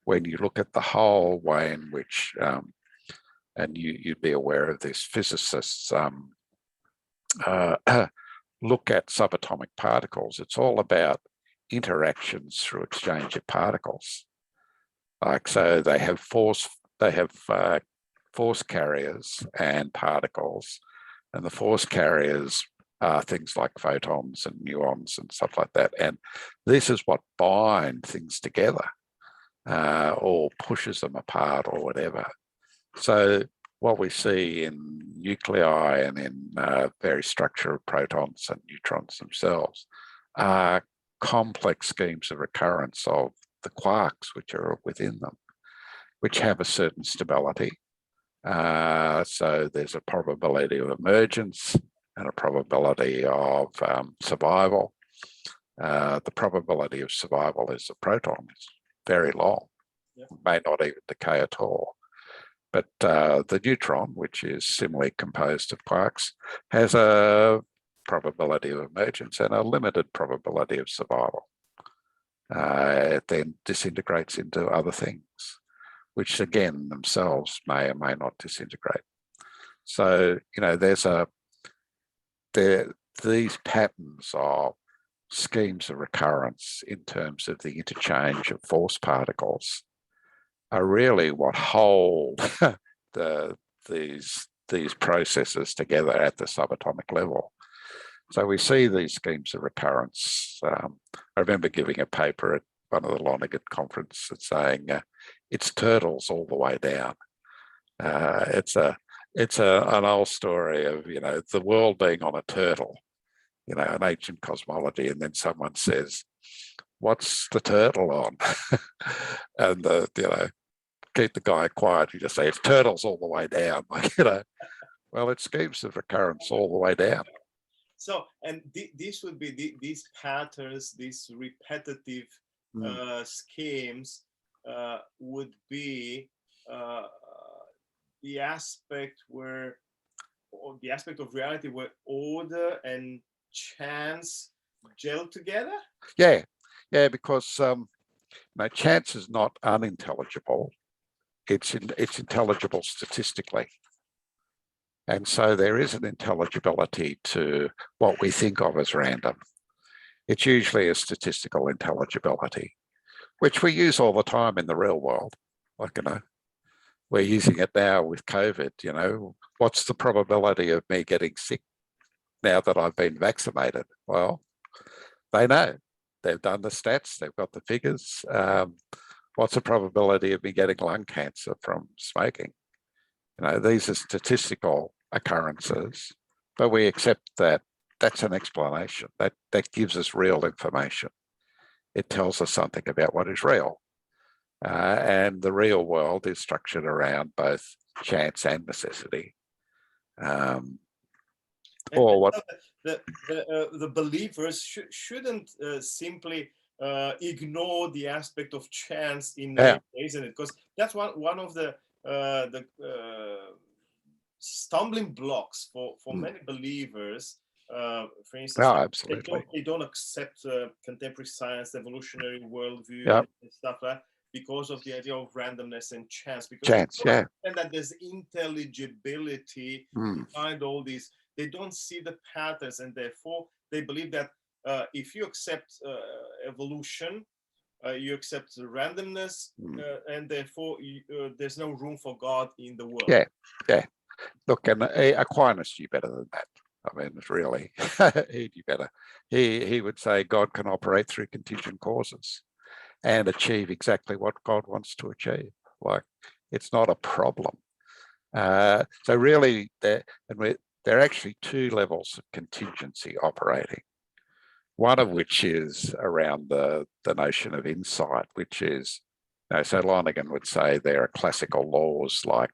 when you look at the whole way in which, and you'd be aware of this, physicists look at subatomic particles. It's all about interactions through exchange of particles. Like, so they have force carriers and particles, and the force carriers are things like photons and muons and stuff like that. And this is what bind things together or pushes them apart or whatever. So what we see in nuclei and in very structure of protons and neutrons themselves are complex schemes of recurrence of the quarks which are within them. which have a certain stability. So there's a probability of emergence and a probability of survival. The probability of survival is the proton is very long, may not even decay at all. But the neutron, which is similarly composed of quarks, has a probability of emergence and a limited probability of survival. It then disintegrates into other things, which again themselves may or may not disintegrate. So, you know, these patterns of schemes of recurrence in terms of the interchange of force particles are really what hold these processes together at the subatomic level. So we see these schemes of recurrence. I remember giving a paper at one of the Lonergan conferences saying it's turtles all the way down. It's an old story of, you know, the world being on a turtle, you know, an ancient cosmology, and then someone says, "What's the turtle on?" And you know, keep the guy quiet. You just say it's turtles all the way down, like, you know. Well, it's schemes of recurrence all the way down. So, and this would be these patterns, these repetitive schemes would be the aspect where, or the aspect of reality where order and chance gel together. Yeah, because no, chance is not unintelligible. It's intelligible statistically. And so there is an intelligibility to what we think of as random. It's usually a statistical intelligibility, which we use all the time in the real world. Like, you know, we're using it now with COVID, you know, what's the probability of me getting sick now that I've been vaccinated? Well, they know. They've done the stats, they've got the figures. What's the probability of me getting lung cancer from smoking? You know, these are statistical occurrences, but we accept that that's an explanation. That gives us real information. It tells us something about what is real. And the real world is structured around both chance and necessity. Or what the believers shouldn't simply ignore the aspect of chance in nature, isn't it? Because that's one of the stumbling blocks for many believers. For instance, absolutely. They don't accept contemporary science, evolutionary worldview, and stuff like that, because of the idea of randomness and chance. Because and that there's intelligibility behind all these. They don't see the patterns, and therefore they believe that if you accept evolution, you accept the randomness, and therefore there's no room for God in the world. Yeah. Look, and Aquinas knew better than that. I mean, really, he knew better. He would say God can operate through contingent causes and achieve exactly what God wants to achieve. Like, it's not a problem. So really, there are actually two levels of contingency operating. One of which is around the notion of insight, which is, you know, so Lonergan would say there are classical laws like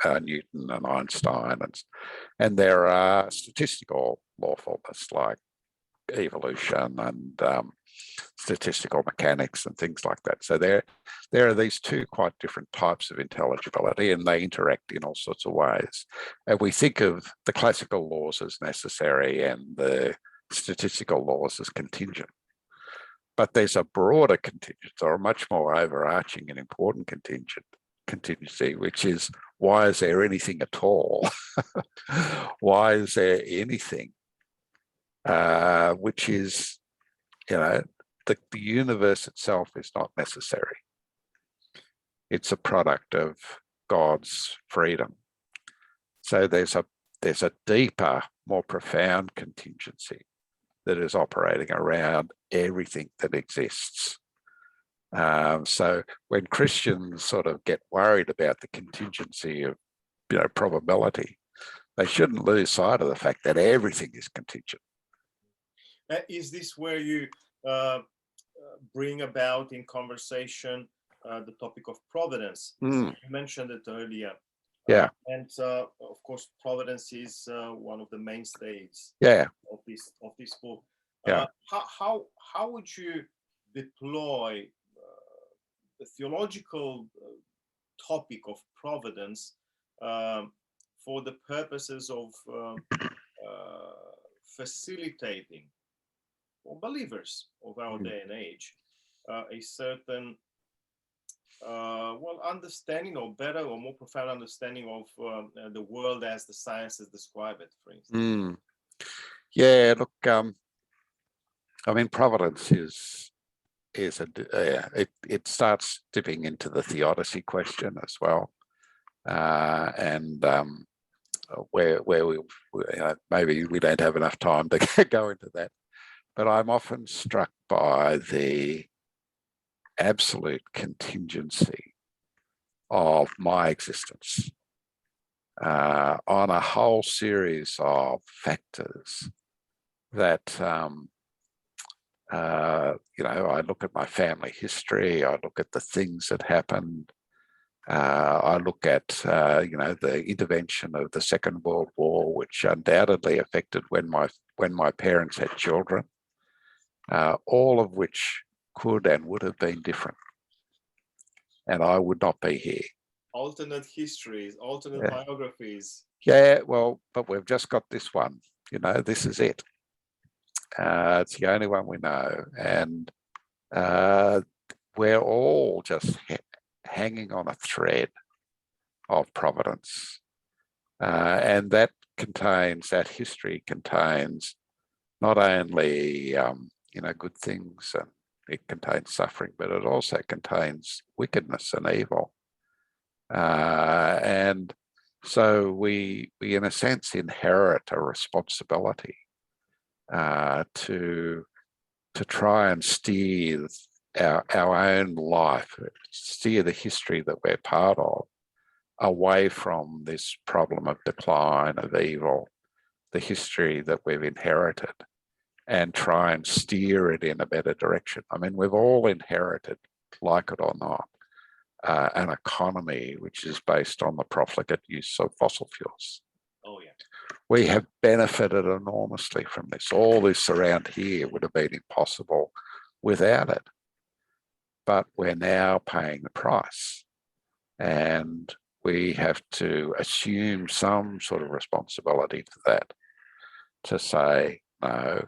Newton and Einstein, and there are statistical lawfulness like evolution and statistical mechanics and things like that. So there are these two quite different types of intelligibility, and they interact in all sorts of ways. And we think of the classical laws as necessary and the statistical laws as contingent. But there's a broader contingent, or a much more overarching and important contingency, which is, why is there anything at all? Why is there anything? Which is, you know, the universe itself is not necessary. It's a product of God's freedom. So there's a deeper, more profound contingency that is operating around everything that exists. So when Christians sort of get worried about the contingency of, you know, probability, they shouldn't lose sight of the fact that everything is contingent. Is this where you bring about in conversation the topic of providence. Mm. You mentioned it earlier. Yeah. And of course, providence is one of the mainstays Yeah. of this book. Yeah. How would you deploy the theological topic of providence for the purposes of facilitating for believers of our day and age a certain understanding, or better or more profound understanding of the world as the sciences describe it, for instance? Mm. Yeah, look, I mean, providence is it starts dipping into the theodicy question as well, and where we maybe we don't have enough time to go into that, but I'm often struck by the absolute contingency of my existence on a whole series of factors that I look at my family history, I look at the things that happened, I look at the intervention of the Second World War, which undoubtedly affected when my parents had children, all of which could and would have been different, and I would not be here. Alternate histories, alternate biographies. Yeah, well, but we've just got this one. This is it. It's the only one we know, and we're all just hanging on a thread of providence, and that history contains not only good things, and it contains suffering, but it also contains wickedness and evil, and so we in a sense inherit a responsibility to try and steer our own life, steer the history that we're part of away from this problem of decline, of evil, the history that we've inherited, and try and steer it in a better direction. I mean, we've all inherited, like it or not, an economy which is based on the profligate use of fossil fuels. Oh, yeah. We have benefited enormously from this. All this around here would have been impossible without it. But we're now paying the price. And we have to assume some sort of responsibility for that, to say, no,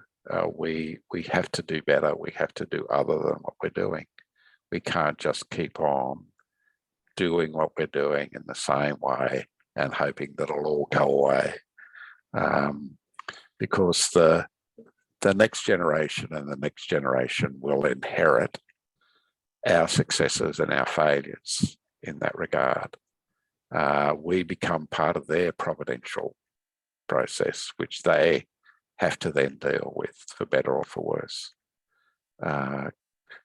we have to do better. We have to do other than what we're doing. We can't just keep on doing what we're doing in the same way and hoping that it'll all go away. Because the next generation and the next generation will inherit our successes and our failures in that regard. We become part of their providential process, which they have to then deal with, for better or for worse.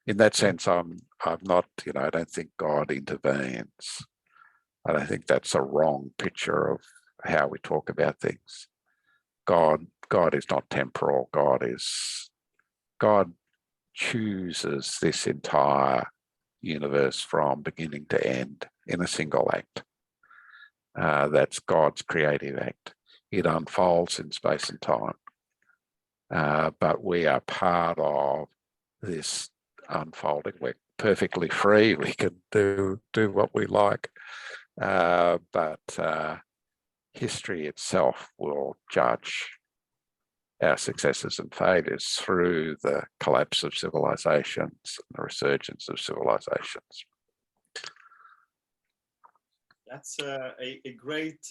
In that sense, I'm not, I don't think God intervenes. I don't think that's a wrong picture of how we talk about things. God is not temporal. God chooses this entire universe from beginning to end in a single act. That's God's creative act. It unfolds in space and time. But we are part of this unfolding. We're perfectly free. We can do what we like. But history itself will judge our successes and failures through the collapse of civilizations and the resurgence of civilizations. That's a great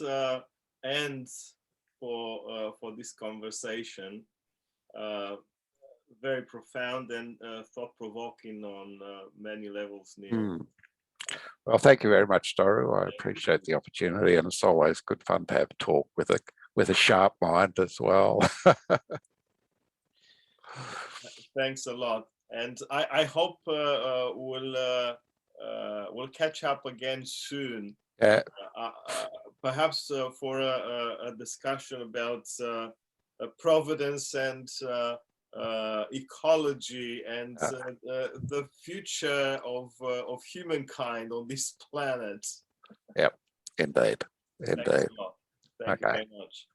end for this conversation. Very profound and thought-provoking on many levels, Neil. Well, thank you very much, Doru. I appreciate the opportunity, and it's always good fun to have a talk with a sharp mind as well. Thanks a lot, and I hope we'll catch up again soon. Yeah. Perhaps for a discussion about providence and ecology and the future of humankind on this planet. Yep, indeed. Thanks a lot. Thank you Okay. very much.